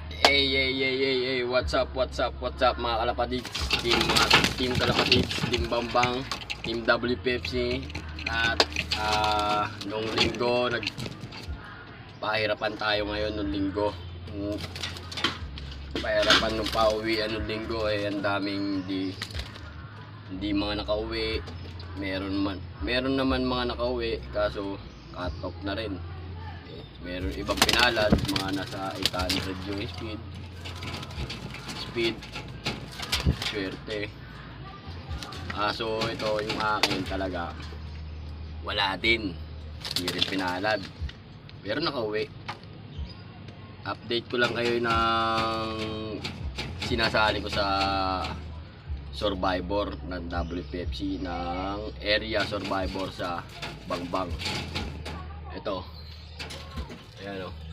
Hey, what's up mga kalapatid, team kalapatid, team Bambang, team WPFC. At nung linggo nagpahirapan tayo ngayon nung linggo. Pahirapan nung pauwian nung linggo ang daming hindi mga nakauwi. Meron naman mga nakauwi kaso cut off na rin. Meron ibang pinalad, mga nasa 800 yung speed swerte. So ito yung akin talaga wala din, hindi rin pinalad pero nakauwi. Update ko lang kayo ng sinasali ko sa Survivor ng WPFC, ng area Survivor sa Bangbang. Ito, ayan o.